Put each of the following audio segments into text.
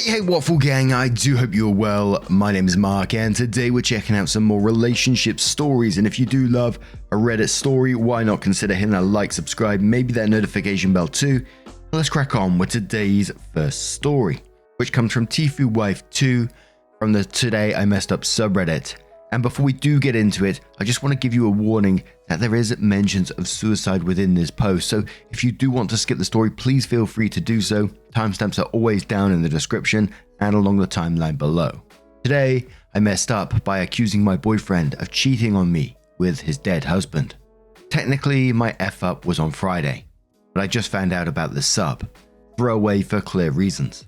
Hey, Waffle Gang, I do hope you're well. My name is Mark, and today we're checking out some more relationship stories. And if you do love a Reddit story, why not consider hitting that like, subscribe, maybe that notification bell too. Let's crack on with today's first story, which comes from TIFU Wife 2 from the Today I Messed Up subreddit. And before we do get into it, I just want to give you a warning that there is mentions of suicide within this post, so if you do want to skip the story, please feel free to do so. Timestamps are always down in the description and along the timeline below. Today, I messed up by accusing my boyfriend of cheating on me with his dead husband. Technically, my F-up was on Friday, but I just found out about the sub. Throwaway for clear reasons.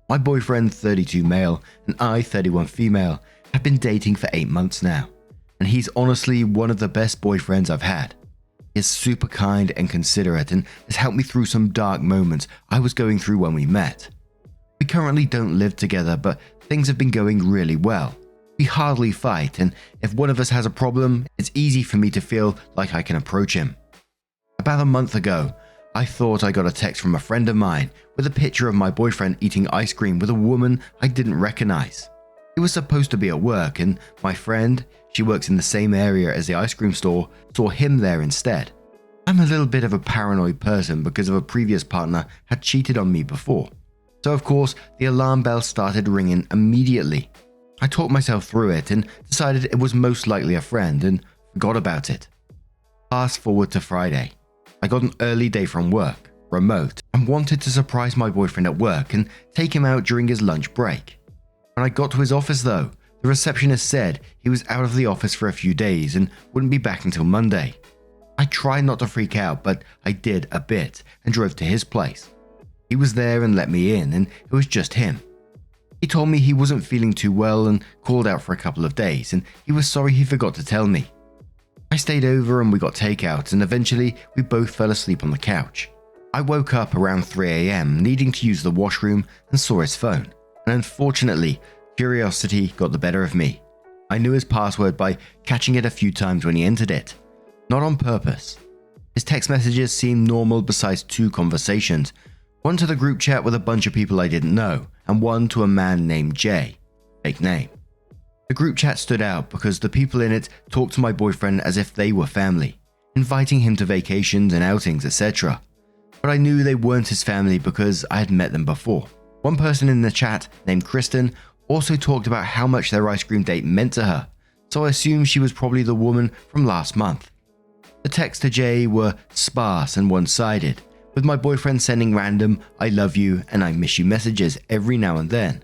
My boyfriend, 32 male, and I, 31 female, have been dating for 8 months now, and he's honestly one of the best boyfriends I've had. He is super kind and considerate and has helped me through some dark moments I was going through when we met. We currently don't live together, but things have been going really well. We hardly fight, and if one of us has a problem, it's easy for me to feel like I can approach him. About a month ago, I thought I got a text from a friend of mine with a picture of my boyfriend eating ice cream with a woman I didn't recognize. He was supposed to be at work, and my friend, she works in the same area as the ice cream store, saw him there instead. I'm a little bit of a paranoid person because of a previous partner had cheated on me before. So of course, the alarm bell started ringing immediately. I talked myself through it and decided it was most likely a friend and forgot about it. Fast forward to Friday. I got an early day from work, remote, and wanted to surprise my boyfriend at work and take him out during his lunch break. When I got to his office though, the receptionist said he was out of the office for a few days and wouldn't be back until Monday. I tried not to freak out, but I did a bit and drove to his place. He was there and let me in, and it was just him. He told me he wasn't feeling too well and called out for a couple of days, and he was sorry he forgot to tell me. I stayed over and we got takeout, and eventually we both fell asleep on the couch. I woke up around 3 a.m. needing to use the washroom and saw his phone. And unfortunately, curiosity got the better of me. I knew his password by catching it a few times when he entered it. Not on purpose. His text messages seemed normal besides 2 conversations. One to the group chat with a bunch of people I didn't know, and one to a man named Jay. Fake name. The group chat stood out because the people in it talked to my boyfriend as if they were family, inviting him to vacations and outings, etc. But I knew they weren't his family because I had met them before. One person in the chat, named Kristen, also talked about how much their ice cream date meant to her, so I assumed she was probably the woman from last month. The texts to Jay were sparse and one-sided, with my boyfriend sending random "I love you" and "I miss you" messages every now and then.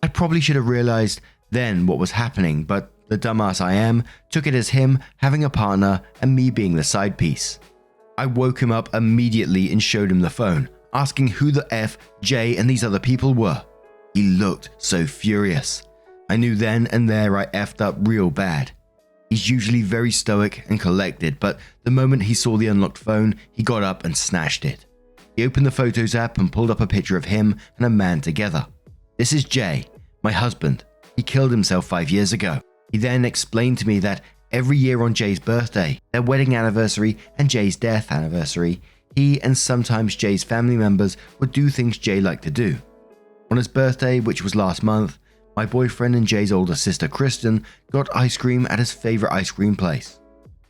I probably should have realized then what was happening, but the dumbass I am took it as him having a partner and me being the side piece. I woke him up immediately and showed him the phone, asking who the F Jay and these other people were. He looked so furious. I knew then and there I effed up real bad. He's usually very stoic and collected, but the moment he saw the unlocked phone, he got up and snatched it. He opened the Photos app and pulled up a picture of him and a man together. This is Jay, my husband. He killed himself 5 years ago. He then explained to me that every year on Jay's birthday, their wedding anniversary, and Jay's death anniversary, he and sometimes Jay's family members would do things Jay liked to do. On his birthday, which was last month, my boyfriend and Jay's older sister Kristen got ice cream at his favorite ice cream place.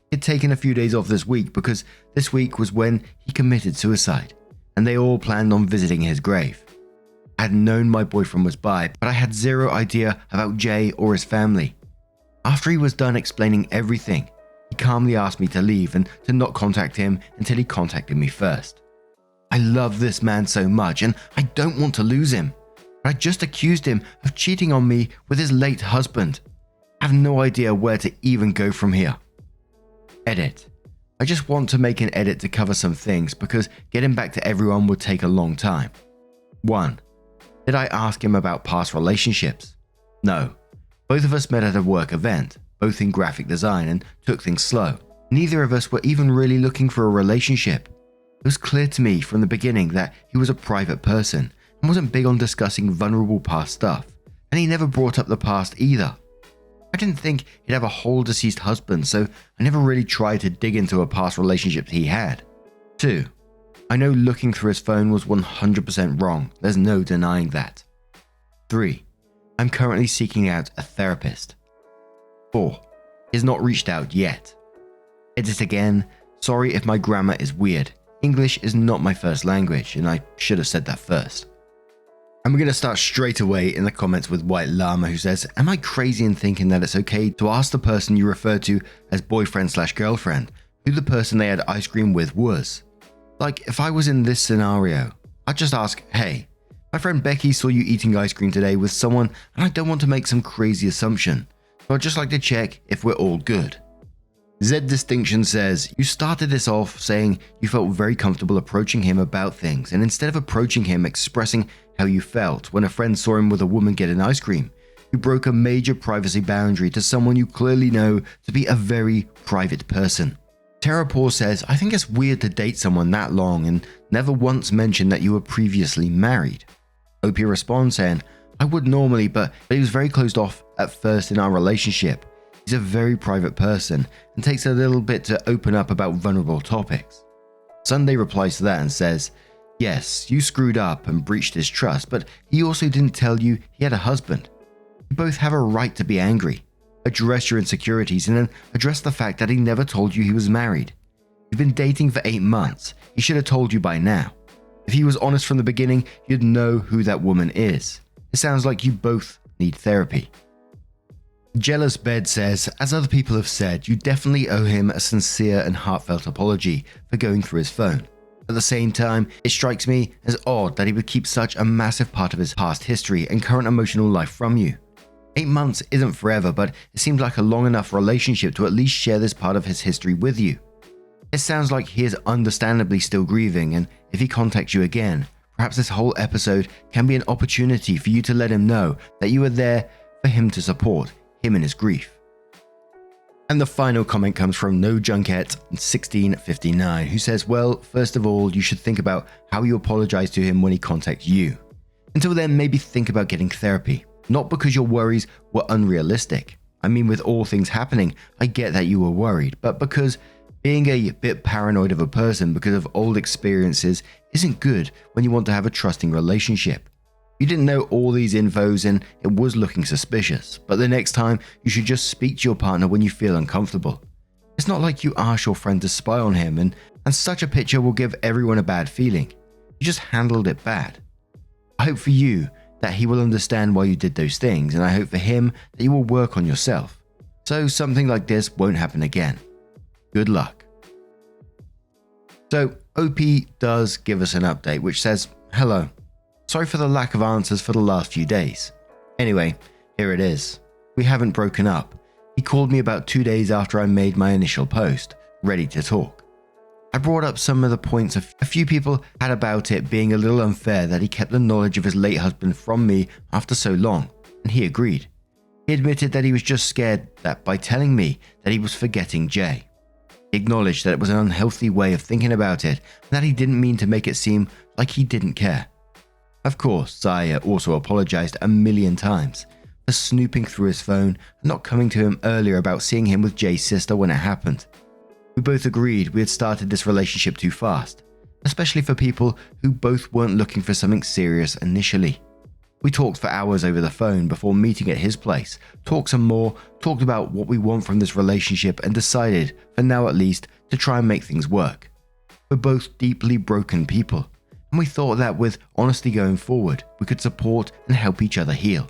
He had taken a few days off this week because this week was when he committed suicide, and they all planned on visiting his grave. I had known my boyfriend was bi, but I had zero idea about Jay or his family. After he was done explaining everything, he calmly asked me to leave and to not contact him until he contacted me first. I love this man so much and I don't want to lose him. But I just accused him of cheating on me with his late husband. I have no idea where to even go from here. Edit. I just want to make an edit to cover some things because getting back to everyone would take a long time. 1. Did I ask him about past relationships? No. Both of us met at a work event, both in graphic design, and took things slow. Neither of us were even really looking for a relationship. It was clear to me from the beginning that he was a private person and wasn't big on discussing vulnerable past stuff, and he never brought up the past either. I didn't think he'd have a whole deceased husband, so I never really tried to dig into a past relationship he had. 2. I know looking through his phone was 100% wrong, there's no denying that. 3. I'm currently seeking out a therapist. 4. He has not reached out yet. Edit again. Sorry if my grammar is weird. English is not my first language, and I should have said that first. And we're going to start straight away in the comments with White Llama, who says, am I crazy in thinking that it's okay to ask the person you refer to as boyfriend/girlfriend who the person they had ice cream with was? Like, if I was in this scenario, I'd just ask, hey, my friend Becky saw you eating ice cream today with someone, and I don't want to make some crazy assumption, so I'd just like to check if we're all good. Z Distinction says, you started this off saying you felt very comfortable approaching him about things, and instead of approaching him expressing how you felt when a friend saw him with a woman getting ice cream, you broke a major privacy boundary to someone you clearly know to be a very private person. Terrapore says, I think it's weird to date someone that long and never once mention that you were previously married. OP responds saying, I would normally, but he was very closed off at first in our relationship. He's a very private person and takes a little bit to open up about vulnerable topics. Sunday replies to that and says, yes, you screwed up and breached his trust, but he also didn't tell you he had a husband. You both have a right to be angry. Address your insecurities and then address the fact that he never told you he was married. You've been dating for 8 months. He should have told you by now. If he was honest from the beginning, you'd know who that woman is. It sounds like you both need therapy. Jealous Bed says, as other people have said, you definitely owe him a sincere and heartfelt apology for going through his phone. At the same time, it strikes me as odd that he would keep such a massive part of his past history and current emotional life from you. 8 months isn't forever, but it seems like a long enough relationship to at least share this part of his history with you. It sounds like he is understandably still grieving, and if he contacts you again, perhaps this whole episode can be an opportunity for you to let him know that you are there for him to support him in his grief. And the final comment comes from No Junket 1659, who says, well, first of all, you should think about how you apologize to him when he contacts you. Until then, maybe think about getting therapy. Not because your worries were unrealistic. I mean, with all things happening, I get that you were worried, but because being a bit paranoid of a person because of old experiences isn't good when you want to have a trusting relationship. You didn't know all these infos and it was looking suspicious, but the next time you should just speak to your partner when you feel uncomfortable. It's not like you asked your friend to spy on him and such a picture will give everyone a bad feeling. You just handled it bad. I hope for you that he will understand why you did those things, and I hope for him that you will work on yourself, so something like this won't happen again. Good luck. So OP does give us an update which says, hello. Sorry for the lack of answers for the last few days. Anyway, here it is. We haven't broken up. He called me about 2 days after I made my initial post, ready to talk. I brought up some of the points a few people had about it being a little unfair that he kept the knowledge of his late husband from me after so long, and he agreed. He admitted that he was just scared that by telling me that he was forgetting Jay. He acknowledged that it was an unhealthy way of thinking about it and that he didn't mean to make it seem like he didn't care. Of course, I also apologized a million times for snooping through his phone and not coming to him earlier about seeing him with Jay's sister when it happened. We both agreed we had started this relationship too fast, especially for people who both weren't looking for something serious initially. We talked for hours over the phone before meeting at his place, talked some more, talked about what we want from this relationship and decided, for now at least, to try and make things work. We're both deeply broken people, and we thought that with honesty going forward, we could support and help each other heal.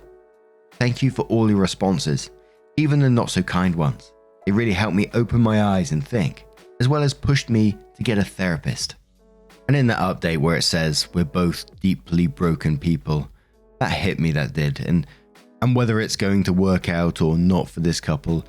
Thank you for all your responses, even the not so kind ones. It really helped me open my eyes and think, as well as pushed me to get a therapist. And in that update where it says we're both deeply broken people, that hit me, that did. And whether it's going to work out or not for this couple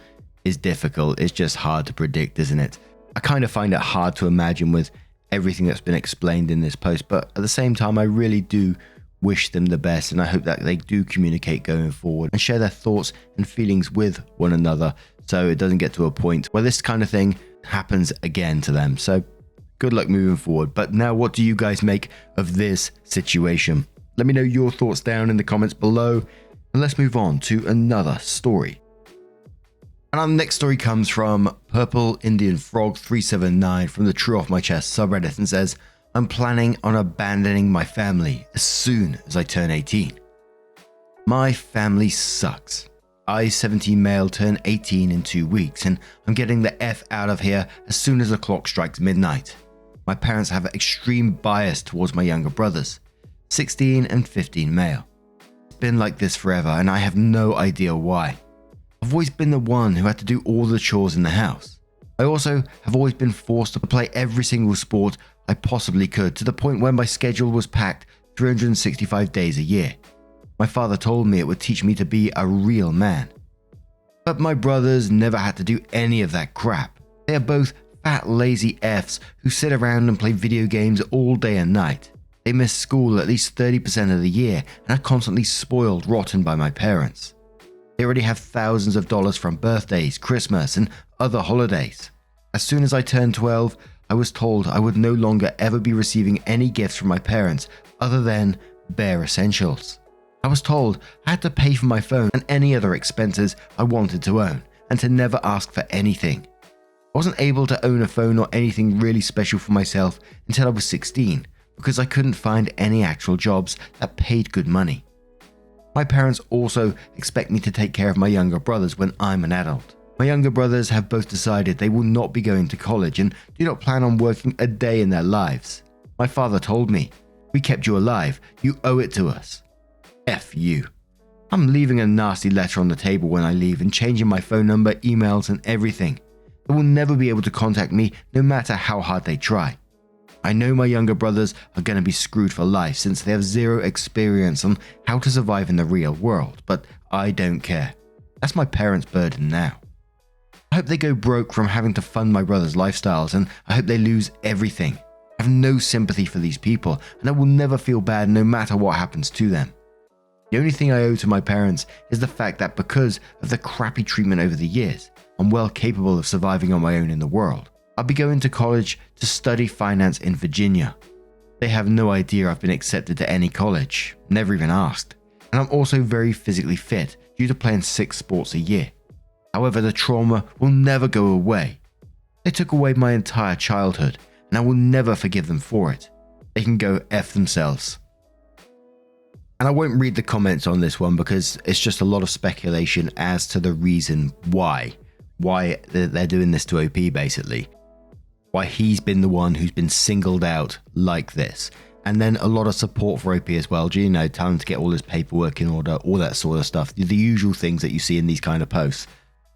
is difficult. It's just hard to predict, isn't it? I kind of find it hard to imagine with everything that's been explained in this post, but at the same time, I really do wish them the best, and I hope that they do communicate going forward and share their thoughts and feelings with one another so it doesn't get to a point where this kind of thing happens again to them. So good luck moving forward. But now, what do you guys make of this situation? Let me know your thoughts down in the comments below, and let's move on to another story. And our next story comes from Purple Indian Frog 379 from the True Off My Chest subreddit and says, I'm planning on abandoning my family as soon as I turn 18. My family sucks. I, 17 male, turn 18 in 2 weeks, and I'm getting the F out of here as soon as the clock strikes midnight. My parents have an extreme bias towards my younger brothers, 16 and 15 male. It's been like this forever, and I have no idea why. I've always been the one who had to do all the chores in the house. I also have always been forced to play every single sport I possibly could, to the point where my schedule was packed 365 days a year. My father told me it would teach me to be a real man. But my brothers never had to do any of that crap. They are both fat, lazy Fs who sit around and play video games all day and night. They miss school at least 30% of the year and are constantly spoiled rotten by my parents. They already have thousands of dollars from birthdays, Christmas, and other holidays. As soon as I turned 12, I was told I would no longer ever be receiving any gifts from my parents other than bare essentials. I was told I had to pay for my phone and any other expenses I wanted to own, and to never ask for anything. I wasn't able to own a phone or anything really special for myself until I was 16, because I couldn't find any actual jobs that paid good money. My parents also expect me to take care of my younger brothers when I'm an adult. My younger brothers have both decided they will not be going to college and do not plan on working a day in their lives. My father told me, "We kept you alive, you owe it to us." F you. I'm leaving a nasty letter on the table when I leave and changing my phone number, emails, and everything. They will never be able to contact me no matter how hard they try. I know my younger brothers are going to be screwed for life since they have zero experience on how to survive in the real world, but I don't care. That's my parents' burden now. I hope they go broke from having to fund my brothers' lifestyles, and I hope they lose everything. I have no sympathy for these people, and I will never feel bad no matter what happens to them. The only thing I owe to my parents is the fact that because of the crappy treatment over the years, I'm well capable of surviving on my own in the world. I'll be going to college to study finance in Virginia. They have no idea I've been accepted to any college, never even asked. And I'm also very physically fit due to playing 6 sports a year. However, the trauma will never go away. They took away my entire childhood, and I will never forgive them for it. They can go F themselves. And I won't read the comments on this one because it's just a lot of speculation as to the reason why they're doing this to OP, basically. Why he's been the one who's been singled out like this. And then a lot of support for OP as well. You know, time to get all his paperwork in order, all that sort of stuff. The usual things that you see in these kind of posts.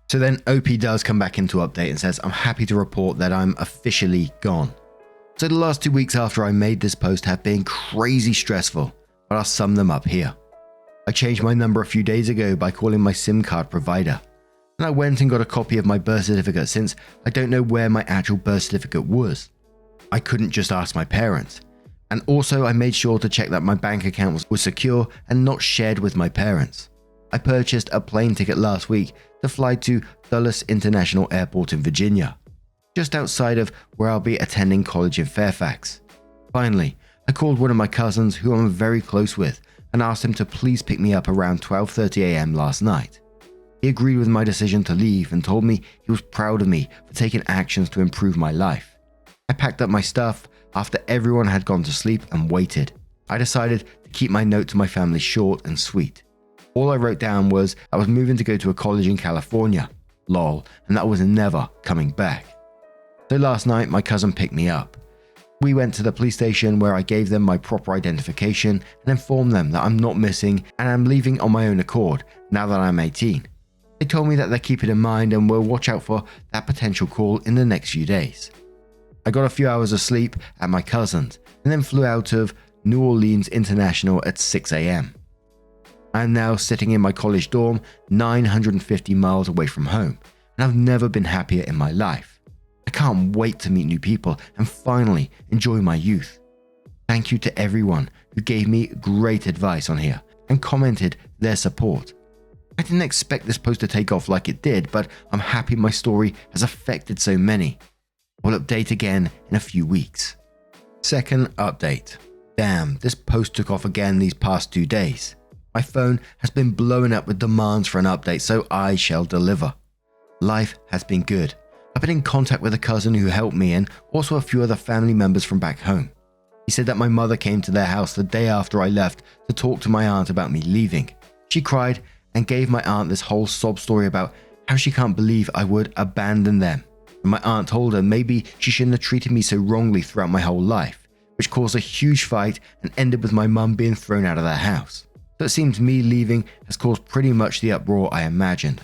So then OP does come back into update and says, "I'm happy to report that I'm officially gone." So the last 2 weeks after I made this post have been crazy stressful, but I'll sum them up here. I changed my number a few days ago by calling my SIM card provider. And I went and got a copy of my birth certificate since I don't know where my actual birth certificate was. I couldn't just ask my parents. And also I made sure to check that my bank account was secure and not shared with my parents. I purchased a plane ticket last week to fly to Dulles International Airport in Virginia, just outside of where I'll be attending college in Fairfax. Finally, I called one of my cousins who I'm very close with and asked him to please pick me up around 12:30 a.m. last night. He agreed with my decision to leave and told me he was proud of me for taking actions to improve my life. I packed up my stuff after everyone had gone to sleep and waited. I decided to keep my note to my family short and sweet. All I wrote down was I was moving to go to a college in California, lol, and that I was never coming back. So last night my cousin picked me up. We went to the police station where I gave them my proper identification and informed them that I'm not missing and I'm leaving on my own accord now that I'm 18. They told me that they keep it in mind and will watch out for that potential call in the next few days. I got a few hours of sleep at my cousin's and then flew out of New Orleans International at 6 a.m. I am now sitting in my college dorm 950 miles away from home, and I've never been happier in my life. I can't wait to meet new people and finally enjoy my youth. Thank you to everyone who gave me great advice on here and commented their support. I didn't expect this post to take off like it did, but I'm happy my story has affected so many. We'll update again in a few weeks. Second update. Damn, this post took off again these past 2 days. My phone has been blowing up with demands for an update, so I shall deliver. Life has been good. I've been in contact with a cousin who helped me and also a few other family members from back home. He said that my mother came to their house the day after I left to talk to my aunt about me leaving. She cried and gave my aunt this whole sob story about how she can't believe I would abandon them. And my aunt told her maybe she shouldn't have treated me so wrongly throughout my whole life, which caused a huge fight and ended with my mum being thrown out of their house. So it seems me leaving has caused pretty much the uproar I imagined.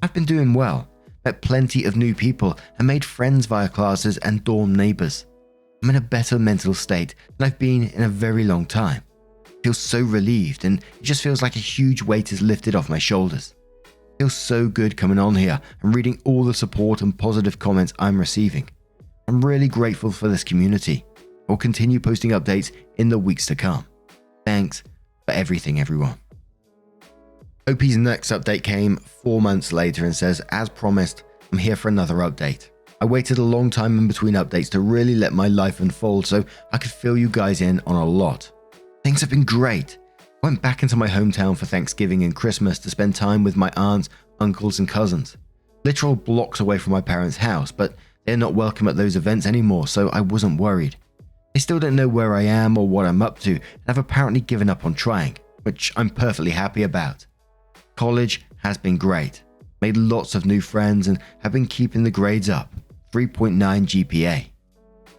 I've been doing well, met plenty of new people and made friends via classes and dorm neighbours. I'm in a better mental state than I've been in a very long time. I feel so relieved and it just feels like a huge weight is lifted off my shoulders. It feels so good coming on here and reading all the support and positive comments I'm receiving. I'm really grateful for this community. I'll continue posting updates in the weeks to come. Thanks for everything, everyone. OP's next update came 4 months later and says, as promised, I'm here for another update. I waited a long time in between updates to really let my life unfold so I could fill you guys in on a lot. Things have been great. I went back into my hometown for Thanksgiving and Christmas to spend time with my aunts, uncles and cousins. Literal blocks away from my parents' house, but they're not welcome at those events anymore, so I wasn't worried. They still don't know where I am or what I'm up to and have apparently given up on trying, which I'm perfectly happy about. College has been great. Made lots of new friends and have been keeping the grades up. 3.9 GPA.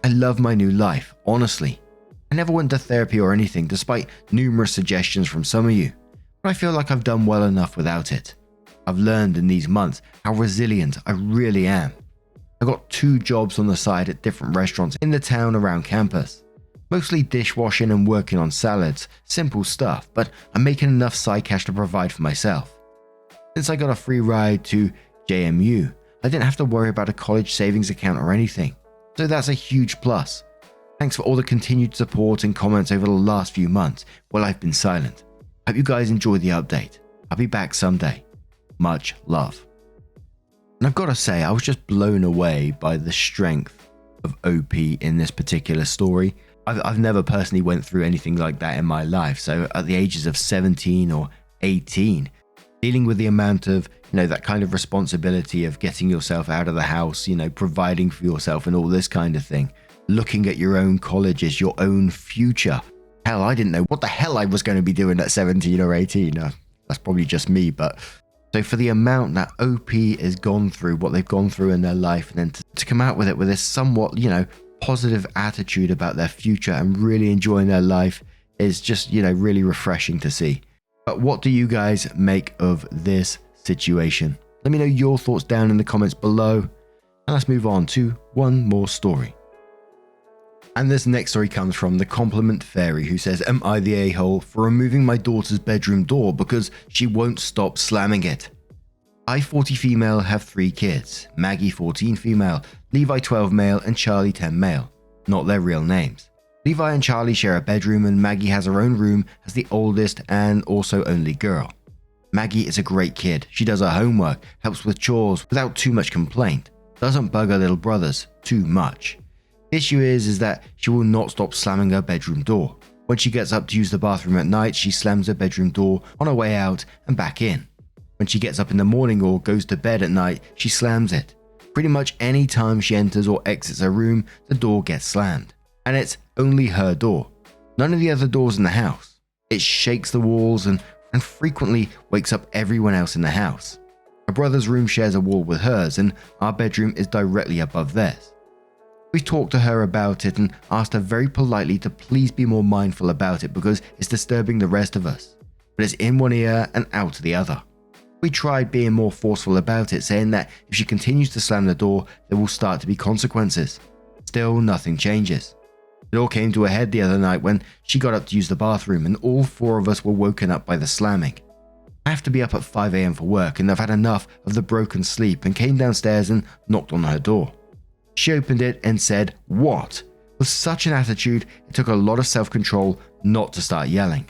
I love my new life, honestly. I never went to therapy or anything despite numerous suggestions from some of you, but I feel like I've done well enough without it. I've learned in these months how resilient I really am. I got 2 jobs on the side at different restaurants in the town around campus. Mostly dishwashing and working on salads, simple stuff, but I'm making enough side cash to provide for myself. Since I got a free ride to JMU, I didn't have to worry about a college savings account or anything, so that's a huge plus. Thanks for all the continued support and comments over the last few months while I've been silent. Hope you guys enjoy the update. I'll be back someday. Much love. And I've got to say, I was just blown away by the strength of OP in this particular story. I've never personally went through anything like that in my life, so at the ages of 17 or 18, dealing with the amount of, that kind of responsibility of getting yourself out of the house, providing for yourself and all this kind of thing, looking at your own college as your own future. Hell, I didn't know what the hell I was going to be doing at 17 or 18. That's probably just me, but so for the amount that OP has gone through, what they've gone through in their life, and then to come out with it with this somewhat, positive attitude about their future and really enjoying their life is just, really refreshing to see. But what do you guys make of this situation? Let me know your thoughts down in the comments below, and let's move on to one more story. And this next story comes from the Compliment Fairy, who says, am I the a-hole for removing my daughter's bedroom door because she won't stop slamming it? I, 40 female, have 3 kids. Maggie, 14 female, Levi, 12 male, and Charlie, 10 male. Not their real names. Levi and Charlie share a bedroom, and Maggie has her own room as the oldest and also only girl. Maggie is a great kid. She does her homework, helps with chores without too much complaint, doesn't bug her little brothers too much. The issue is that she will not stop slamming her bedroom door. When she gets up to use the bathroom at night, she slams her bedroom door on her way out and back in. When she gets up in the morning or goes to bed at night, she slams it. Pretty much any time she enters or exits her room, the door gets slammed. And it's only her door. None of the other doors in the house. It shakes the walls and frequently wakes up everyone else in the house. Her brother's room shares a wall with hers, and our bedroom is directly above theirs. We talked to her about it and asked her very politely to please be more mindful about it because it's disturbing the rest of us. But it's in one ear and out the other. We tried being more forceful about it, saying that if she continues to slam the door, there will start to be consequences. Still, nothing changes. It all came to a head the other night when she got up to use the bathroom and all 4 of us were woken up by the slamming. I have to be up at 5 AM for work and I've had enough of the broken sleep and came downstairs and knocked on her door. She opened it and said, "What?" with such an attitude it took a lot of self-control not to start yelling.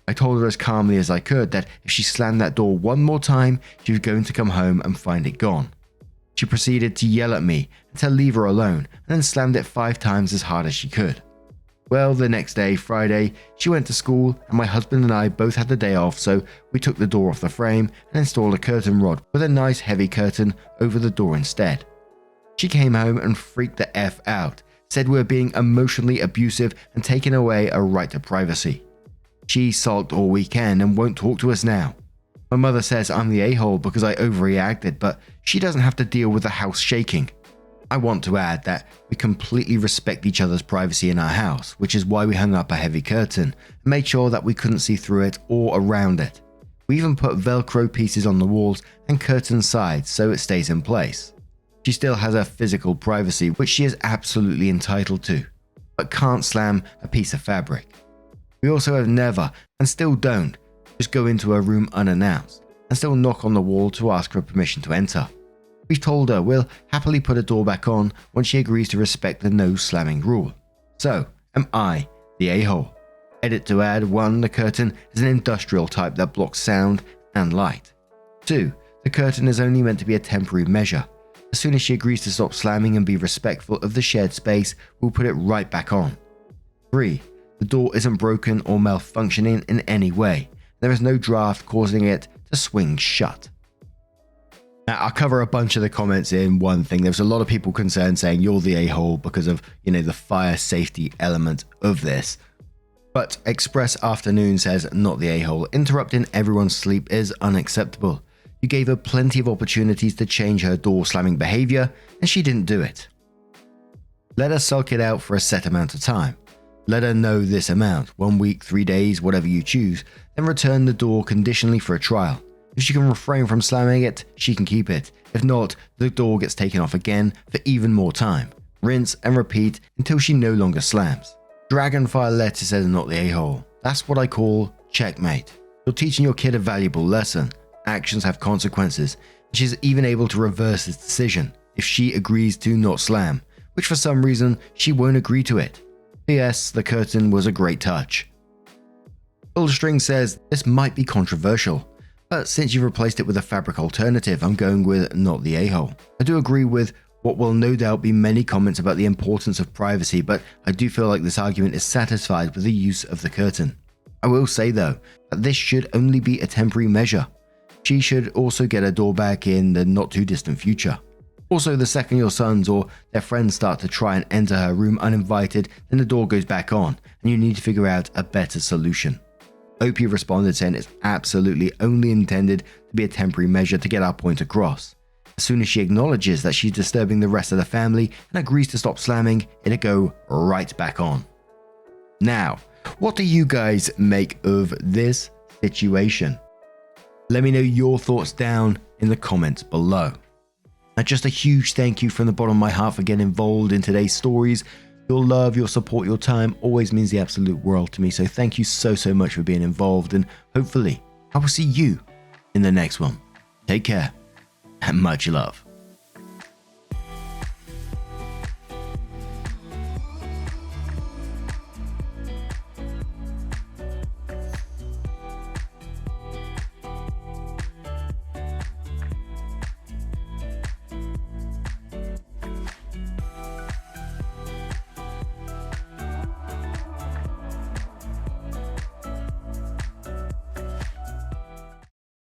I told her as calmly as I could that if she slammed that door one more time, she was going to come home and find it gone. She proceeded to yell at me and to leave her alone and then slammed it 5 times as hard as she could. Well, the next day, Friday, she went to school and my husband and I both had the day off, so we took the door off the frame and installed a curtain rod with a nice heavy curtain over the door instead. She came home and freaked the F out, said we were being emotionally abusive and taking away a right to privacy. She sulked all weekend and won't talk to us now. My mother says I'm the a-hole because I overreacted, but she doesn't have to deal with the house shaking. I want to add that we completely respect each other's privacy in our house, which is why we hung up a heavy curtain and made sure that we couldn't see through it or around it. We even put Velcro pieces on the walls and curtain sides so it stays in place. She still has her physical privacy, which she is absolutely entitled to, but can't slam a piece of fabric. We also have never, and still don't, just go into her room unannounced and still knock on the wall to ask for permission to enter. We've told her we'll happily put a door back on when she agrees to respect the no slamming rule. So, am I the a-hole? Edit to add: 1. The curtain is an industrial type that blocks sound and light. 2. The curtain is only meant to be a temporary measure. As soon as she agrees to stop slamming and be respectful of the shared space, we'll put it right back on. 3. The door isn't broken or malfunctioning in any way. There is no draft causing it to swing shut. Now, I'll cover a bunch of the comments in one thing. There's a lot of people concerned saying you're the a-hole because of, the fire safety element of this. But Express Afternoon says, not the a-hole. Interrupting everyone's sleep is unacceptable. You gave her plenty of opportunities to change her door slamming behavior, and she didn't do it. Let her sulk it out for a set amount of time. Let her know this amount, 1 week, 3 days, whatever you choose, then return the door conditionally for a trial. If she can refrain from slamming it, she can keep it. If not, the door gets taken off again for even more time. Rinse and repeat until she no longer slams. Dragonfire Letter says, not the a-hole. That's what I call checkmate. You're teaching your kid a valuable lesson. Actions have consequences. She's even able to reverse this decision if she agrees to not slam, which for some reason she won't agree to it. P.S. The curtain was a great touch. String says, this might be controversial, but since you've replaced it with a fabric alternative, I'm going with not the a-hole. I do agree with what will no doubt be many comments about the importance of privacy, but I do feel like this argument is satisfied with the use of the curtain. I will say though, that this should only be a temporary measure. She should also get her door back in the not too distant future. Also, the second your sons or their friends start to try and enter her room uninvited, then the door goes back on and you need to figure out a better solution. OP responded saying it's absolutely only intended to be a temporary measure to get our point across. As soon as she acknowledges that she's disturbing the rest of the family and agrees to stop slamming, it'll go right back on. Now, what do you guys make of this situation? Let me know your thoughts down in the comments below. Now, just a huge thank you from the bottom of my heart for getting involved in today's stories. Your love, your support, your time always means the absolute world to me. So thank you so much for being involved, and hopefully I will see you in the next one. Take care and much love.